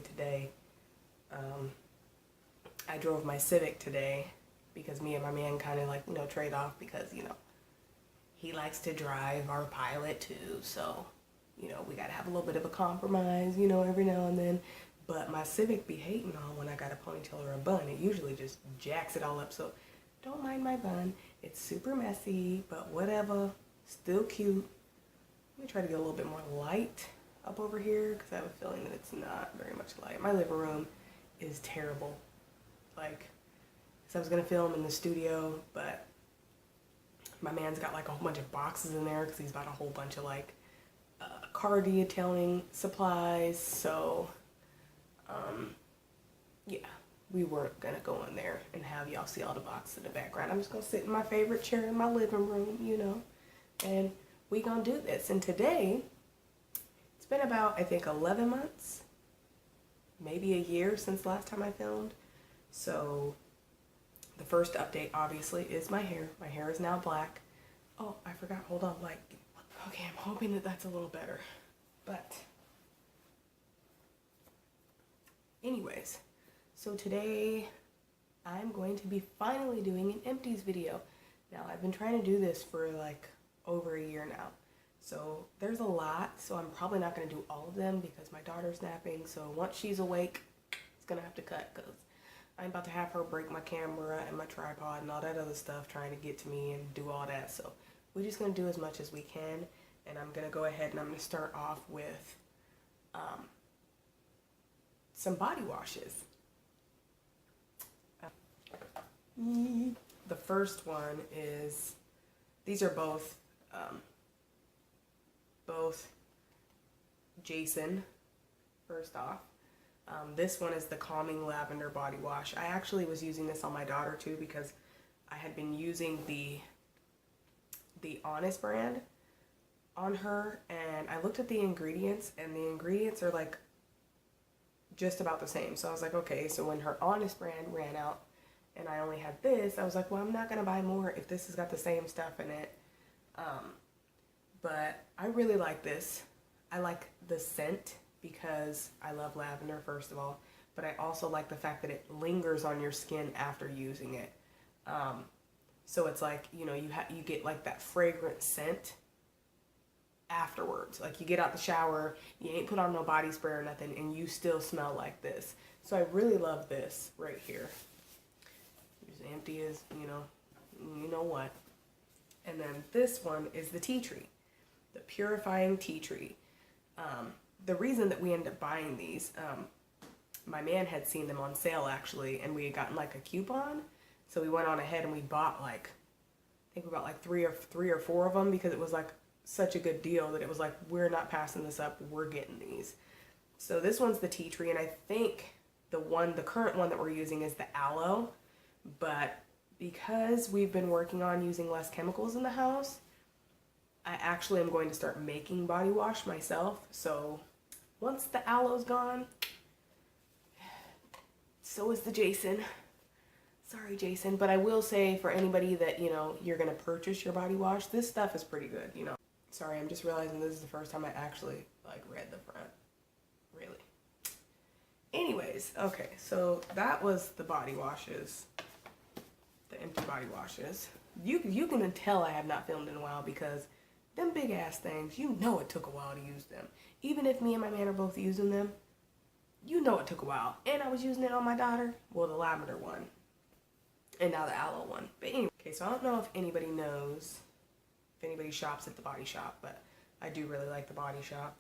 today. I drove my Civic today because me and my man kind of like, trade off because, he likes to drive our Pilot too. So, we got to have a little bit of a compromise, every now and then. But my Civic be hating on when I got a ponytail or a bun. It usually just jacks it all up. So don't mind my bun. It's super messy, but whatever. Still cute. Let me try to get a little bit more light up over here because I have a feeling that it's not very much light. My living room is terrible. Like, so I was going to film in the studio, but my man's got like a whole bunch of boxes in there because he's bought a whole bunch of like car detailing supplies. So, yeah, we weren't going to go in there and have y'all see all the boxes in the background. I'm just going to sit in my favorite chair in my living room, and we going to do this. And today, it's been about, I think, 11 months, maybe a year since last time I filmed. So the first update, obviously, is my hair. My hair is now black. Oh, I forgot. Hold on. Like, okay, I'm hoping that that's a little better. But anyways, so today I'm going to be finally doing an Empties video. Now, I've been trying to do this for like over a year now. So there's a lot, so I'm probably not going to do all of them because my daughter's napping. So once she's awake, it's going to have to cut because I'm about to have her break my camera and my tripod and all that other stuff trying to get to me and do all that. So we're just going to do as much as we can. And I'm going to go ahead and I'm going to start off with some body washes. The first one is, these are both Jason, first off. This one is the Calming Lavender Body Wash. I actually was using this on my daughter too because I had been using the Honest brand on her, and I looked at the ingredients, and the ingredients are like just about the same. So I was like, okay, so when her Honest brand ran out and I only had this, I was like, well, I'm not gonna buy more if this has got the same stuff in it. But I really like this. I like the scent because I love lavender, first of all, but I also like the fact that it lingers on your skin after using it. So it's like, you get like that fragrant scent afterwards. Like you get out the shower, you ain't put on no body spray or nothing, and you still smell like this. So I really love this right here. It's empty as, you know what. And then this one is the tea tree, the purifying tea tree. The reason that we ended up buying these, my man had seen them on sale actually, and we had gotten like a coupon. So we went on ahead and we bought like, I think we bought like three or four of them because it was like such a good deal that it was like, we're not passing this up, we're getting these. So this one's the tea tree, and I think the current one that we're using is the aloe, but because we've been working on using less chemicals in the house, I actually am going to start making body wash myself. So once the aloe's gone, so is the Jason. Sorry, Jason, but I will say for anybody that, you're going to purchase your body wash, this stuff is pretty good, Sorry, I'm just realizing this is the first time I actually, read the front. Really. Anyways, okay, so that was the body washes. The empty body washes. You can tell I have not filmed in a while because them big ass things, it took a while to use them. Even if me and my man are both using them, it took a while. And I was using it on my daughter. Well, the lavender one. And now the aloe one. But anyway, okay, so I don't know if anybody knows, if anybody shops at the Body Shop, but I do really like the Body Shop.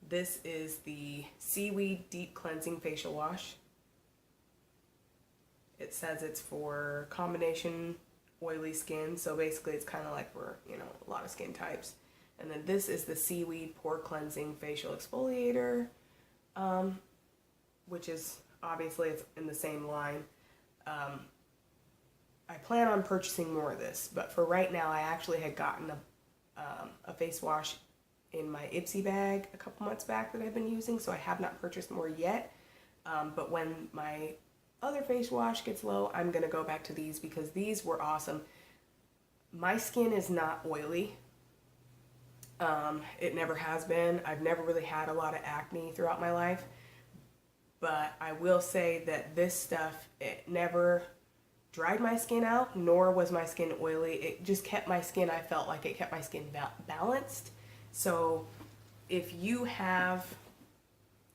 This is the Seaweed Deep Cleansing Facial Wash. It says it's for combination oily skin, so basically it's kind of like for, a lot of skin types. And then this is the Seaweed Pore Cleansing Facial Exfoliator, which is, obviously, it's in the same line. I plan on purchasing more of this, but for right now, I actually had gotten a face wash in my Ipsy bag a couple months back that I've been using, so I have not purchased more yet. But when my other face wash gets low, I'm going to go back to these because these were awesome. My skin is not oily. It never has been. I've never really had a lot of acne throughout my life, but I will say that this stuff, it never dried my skin out, nor was my skin oily. It just kept my skin, I felt like it kept my skin balanced. So if you have,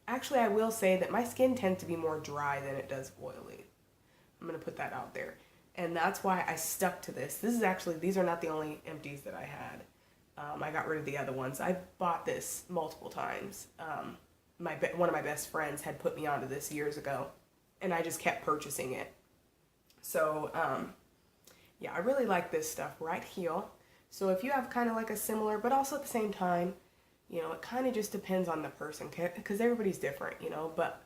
actually I will say that my skin tends to be more dry than it does oily. I'm going to put that out there. And that's why I stuck to this. This is actually, these are not the only empties that I had. I got rid of the other ones. I bought this multiple times. One of my best friends had put me onto this years ago, and I just kept purchasing it. So, yeah, I really like this stuff right here. So if you have kind of like a similar, but also at the same time, you know, it kind of just depends on the person, because everybody's different, you know, but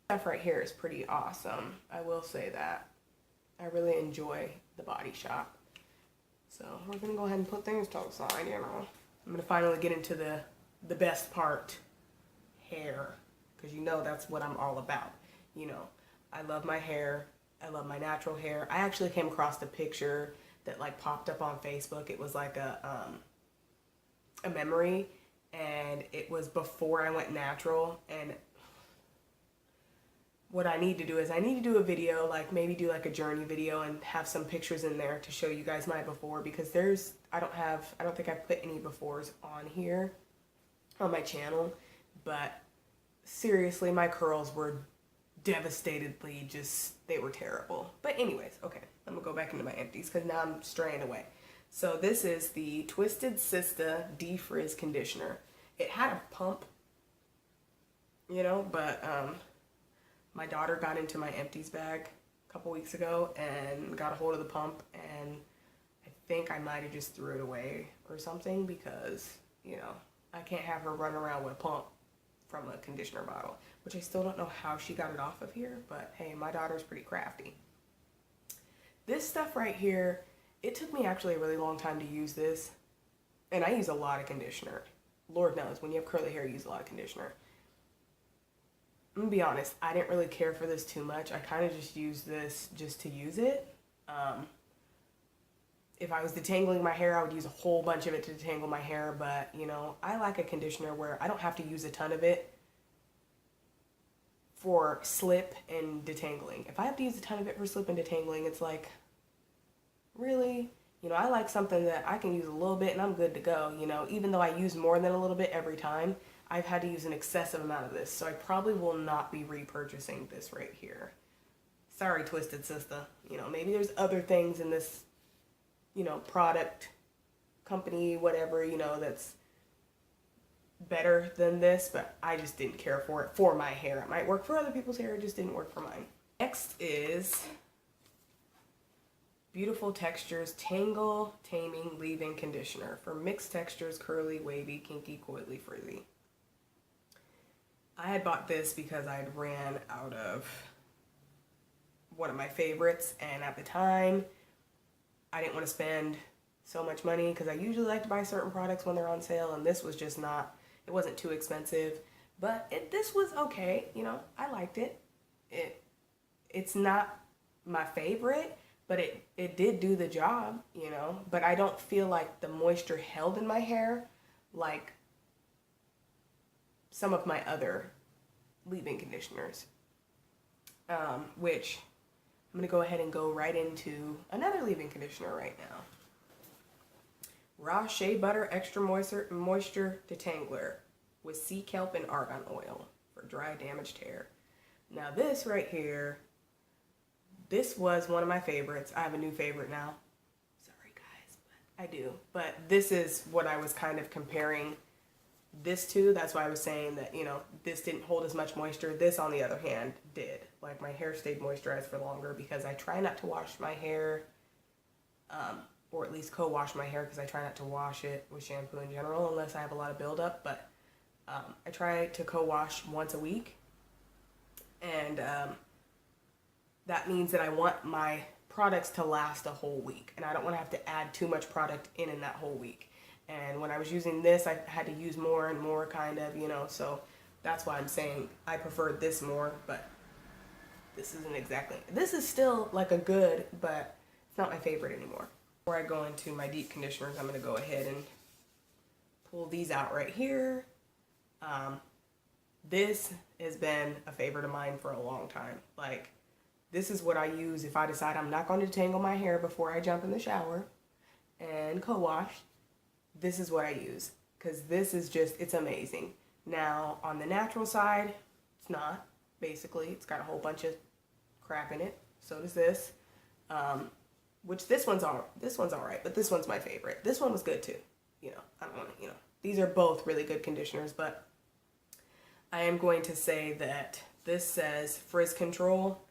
stuff right here is pretty awesome. I will say that. I really enjoy the Body Shop. So we're going to go ahead and put things to the side, you know. I'm going to finally get into the best part, hair, because you know that's what I'm all about. You know, I love my hair. I love my natural hair. I actually came across a picture that like popped up on Facebook. It was like a memory, and it was before I went natural. And what I need to do is I need to do a video, like maybe do like a journey video and have some pictures in there to show you guys my before, because I don't think I've put any befores on here on my channel, but seriously, my curls were devastatedly they were terrible. But anyways, okay, I'm gonna go back into my empties because now I'm straying away. So this is the Twisted Sister Defrizz Conditioner. It had a pump, you know, but my daughter got into my empties bag a couple weeks ago and got a hold of the pump, and I think I might have just threw it away or something, because, you know, I can't have her run around with a pump from a conditioner bottle, which I still don't know how she got it off of here, but hey, my daughter's pretty crafty. This stuff right here, it took me actually a really long time to use this, and I use a lot of conditioner. Lord knows, when you have curly hair, you use a lot of conditioner. I'm gonna be honest, I didn't really care for this too much. I kind of just used this just to use it. If I was detangling my hair, I would use a whole bunch of it to detangle my hair, but, you know, I like a conditioner where I don't have to use a ton of it for slip and detangling. If I have to use a ton of it for slip and detangling, it's like, really? You know, I like something that I can use a little bit and I'm good to go, you know, even though I use more than a little bit every time. I've had to use an excessive amount of this, so I probably will not be repurchasing this right here. Sorry, Twisted Sister. You know, maybe there's other things in this, you know, product, company, whatever, you know, that's better than this, but I just didn't care for it for my hair. It might work for other people's hair, it just didn't work for mine. Next is Beautiful Textures Tangle Taming Leave-In Conditioner for mixed textures, curly, wavy, kinky, coily, frizzy. I had bought this because I had ran out of one of my favorites, and at the time I didn't want to spend so much money because I usually like to buy certain products when they're on sale, and this was just not, it wasn't too expensive, but this was okay, you know, I liked it. It's not my favorite, but it did do the job, you know, but I don't feel like the moisture held in my hair like some of my other leave-in conditioners, which I'm going to go ahead and go right into another leave-in conditioner right now. Raw Shea Butter Extra Moisture Detangler with sea kelp and argan oil for dry, damaged hair. Now this right here, this was one of my favorites. I have a new favorite now. Sorry guys, but I do. But this is what I was kind of comparing this to. That's why I was saying that, you know, this didn't hold as much moisture. This, on the other hand, did. Like, my hair stayed moisturized for longer because I try not to wash my hair, or at least co-wash my hair, because I try not to wash it with shampoo in general unless I have a lot of buildup. But I try to co-wash once a week, and that means that I want my products to last a whole week, and I don't want to have to add too much product in that whole week. And when I was using this, I had to use more and more, kind of, you know, so that's why I'm saying I preferred this more, but this isn't exactly, this is still like a good, but it's not my favorite anymore. Before I go into my deep conditioners, I'm going to go ahead and pull these out right here. This has been a favorite of mine for a long time. Like, this is what I use if I decide I'm not going to detangle my hair before I jump in the shower and co-wash. This is what I use, because this is just, it's amazing. Now, on the natural side, it's not, basically. It's got a whole bunch of crap in it. So does this. Which this one's all right, but this one's my favorite. This one was good too. You know, I don't want to, these are both really good conditioners, but I am going to say that this says frizz control,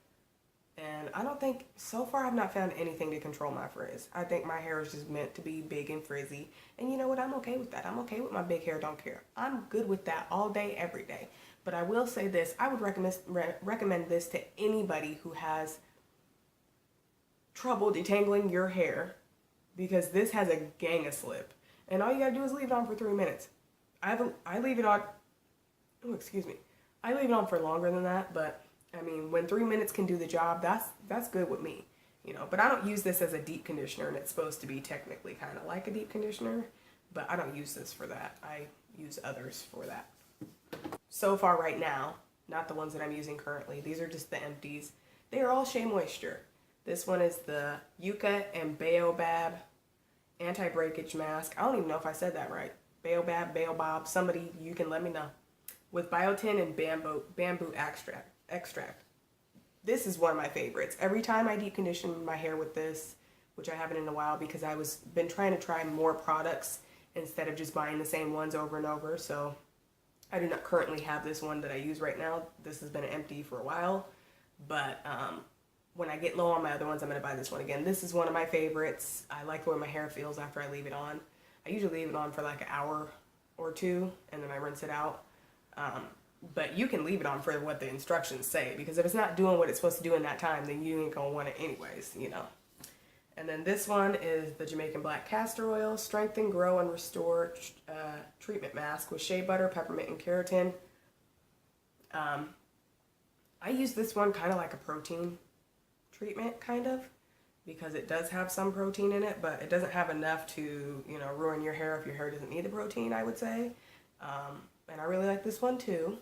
and I don't think, so far I've not found anything to control my frizz. I think my hair is just meant to be big and frizzy, and you know what, I'm okay with that. I'm okay with my big hair, don't care. I'm good with that all day, every day. But I will say this, I would recommend this to anybody who has trouble detangling your hair, because this has a gang of slip, and all you gotta do is leave it on for 3 minutes. I leave it on, oh, excuse me, I leave it on for longer than that, but I mean, when 3 minutes can do the job, that's good with me, but I don't use this as a deep conditioner, and it's supposed to be technically kind of like a deep conditioner, but I don't use this for that. I use others for that. So far right now, not the ones that I'm using currently, these are just the Empties. They are all Shea Moisture. This one is the Yucca and Baobab anti-breakage mask. I don't even know if I said that right. Baobab, somebody, you can let me know. With biotin and bamboo extract. This is one of my favorites. Every time I deep condition my hair with this, which I haven't in a while because been trying to try more products instead of just buying the same ones over and over. So I do not currently have this one that I use right now. This has been empty for a while, but when I get low on my other ones, I'm going to buy this one again. This is one of my favorites. I like the way my hair feels after I leave it on. I usually leave it on for like an hour or two, and then I rinse it out. But you can leave it on for what the instructions say, because if it's not doing what it's supposed to do in that time, then you ain't going to want it anyways, And then this one is the Jamaican Black Castor Oil Strengthen, Grow, and Restore Treatment Mask with shea butter, peppermint, and keratin. I use this one kind of like a protein treatment, kind of, because it does have some protein in it, but it doesn't have enough to, ruin your hair if your hair doesn't need the protein, I would say. And I really like this one too.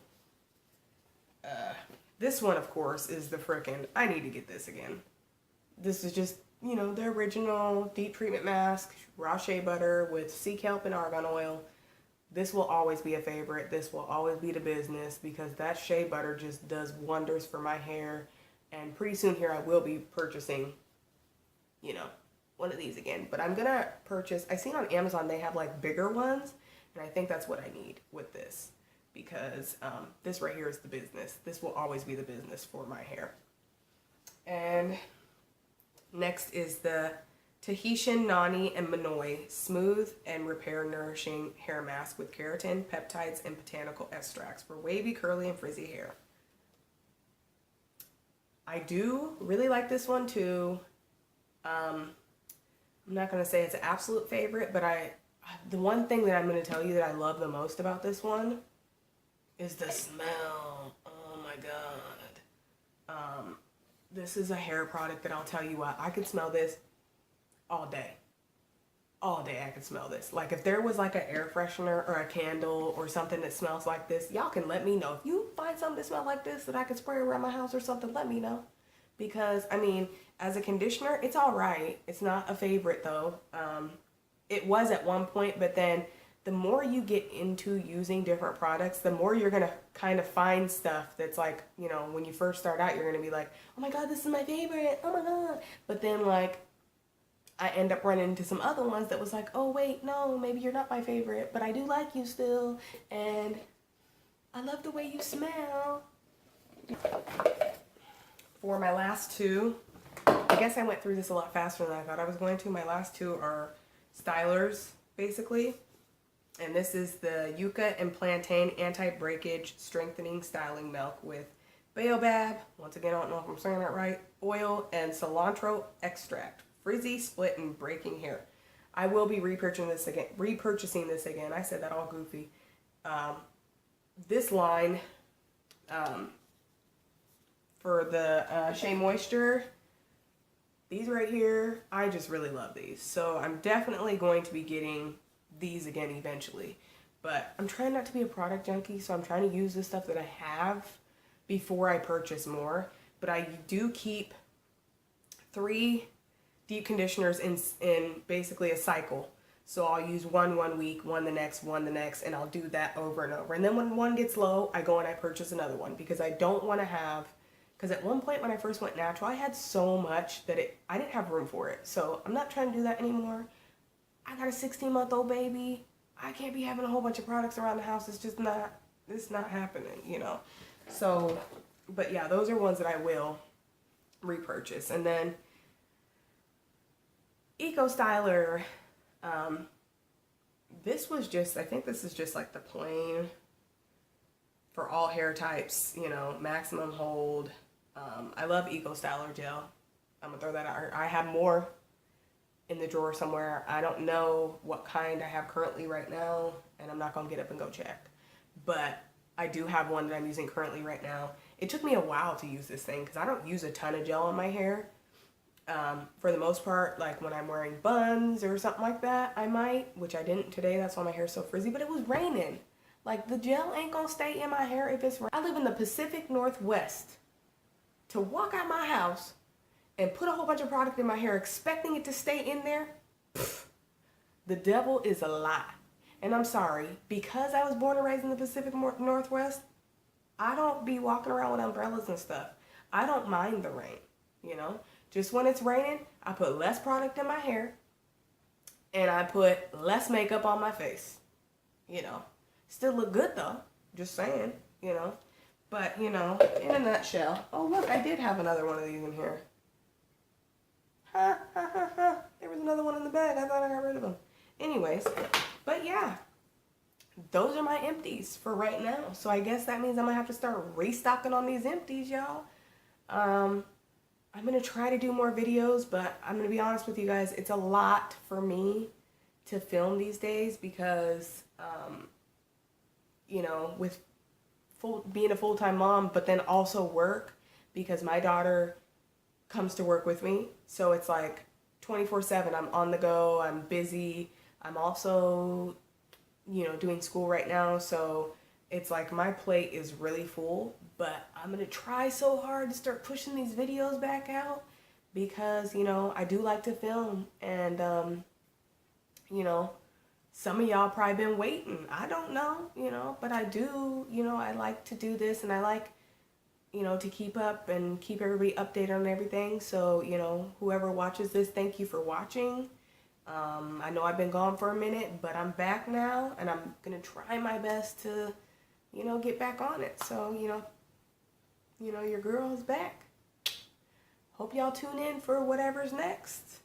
This one, of course, is the frickin', I need to get this again. This is just, the original deep treatment mask, raw shea butter with sea kelp and argan oil. This will always be a favorite. This will always be the business, because that shea butter just does wonders for my hair. And pretty soon here I will be purchasing, one of these again. But I'm going to purchase, I seen on Amazon they have like bigger ones. And I think that's what I need with this, because this right here is the business. This will always be the business for my hair. And next is the Tahitian Nani and Manoi Smooth and Repair Nourishing Hair Mask with keratin, peptides, and botanical extracts for wavy, curly, and frizzy hair. I do really like this one too. I'm not going to say it's an absolute favorite, but the one thing that I'm going to tell you that I love the most about this one is the smell. Oh my God. This is a hair product that I'll tell you what, I could smell this all day. All day I could smell this. Like if there was like an air freshener or a candle or something that smells like this, y'all can let me know. If you find something that smells like this that I could spray around my house or something, let me know. Because, I mean, as a conditioner, it's all right. It's not a favorite though. It was at one point, but then the more you get into using different products, the more you're going to kind of find stuff that's like, when you first start out, you're going to be like, oh my God, this is my favorite. Oh my God. But then like, I end up running into some other ones that was like, oh wait, no, maybe you're not my favorite, but I do like you still. And I love the way you smell. For my last two, I guess I went through this a lot faster than I thought I was going to. My last two are stylers, basically. And this is the Yucca and Plantain Anti-Breakage Strengthening Styling Milk with Baobab, once again, I don't know if I'm saying that right, oil, and cilantro extract. Frizzy, split, and breaking hair. I will be repurchasing this again. I said that all goofy. This line, for the Shea Moisture, these right here, I just really love these. So I'm definitely going to be getting these again eventually. But I'm trying not to be a product junkie, so I'm trying to use the stuff that I have before I purchase more. But I do keep 3 deep conditioners in basically a cycle. So I'll use one week, one the next, and I'll do that over and over. And then when one gets low, I go and I purchase another one, because I don't want to have, because at one point when I first went natural, I had so much that I didn't have room for it. So I'm not trying to do that anymore. I got a 16-month-old baby. I can't be having a whole bunch of products around the house. It's not happening, you know. So, but yeah, those are ones that I will repurchase. And then Eco Styler, this was just, I think this is just like the plain for all hair types, you know, maximum hold. I love Eco Styler gel. I'm gonna throw that out. I have more in the drawer somewhere. I don't know what kind I have currently right now, and I'm not gonna get up and go check. But I do have one that I'm using currently right now. It took me a while to use this thing because I don't use a ton of gel on my hair. For the most part, like when I'm wearing buns or something like that, I might, which I didn't today. That's why my hair's so frizzy, but it was raining. Like, the gel ain't gonna stay in my hair if it's raining. I live in the Pacific Northwest. To walk out my house and put a whole bunch of product in my hair expecting it to stay in there, pff, the devil is a lie. And I'm sorry, because I was born and raised in the Pacific Northwest, I don't be walking around with umbrellas and stuff. I don't mind the rain, you know? Just when it's raining, I put less product in my hair and I put less makeup on my face, you know? Still look good though, just saying, you know? But, you know, in a nutshell, oh look, I did have another one of these in here. Ha, ha, ha, ha. There was another one in the bag. I thought I got rid of them. Anyways, but yeah, those are my empties for right now. So I guess that means I'm gonna have to start restocking on these empties, y'all. I'm gonna try to do more videos, but I'm gonna be honest with you guys, it's a lot for me to film these days because, you know, with being a full-time mom, but then also work, because my daughter comes to work with me. So it's like 24/7. I'm on the go. I'm busy. I'm also, you know, doing school right now. So it's like my plate is really full, but I'm going to try so hard to start pushing these videos back out because, you know, I do like to film and, you know, some of y'all probably been waiting. I don't know, you know, but I do, you know, I like to do this and I like, you know, to keep up and keep everybody updated on everything. So, you know, whoever watches this, thank you for watching. I know I've been gone for a minute, but I'm back now and I'm going to try my best to, you know, get back on it. So, you know, your girl is back. Hope y'all tune in for whatever's next.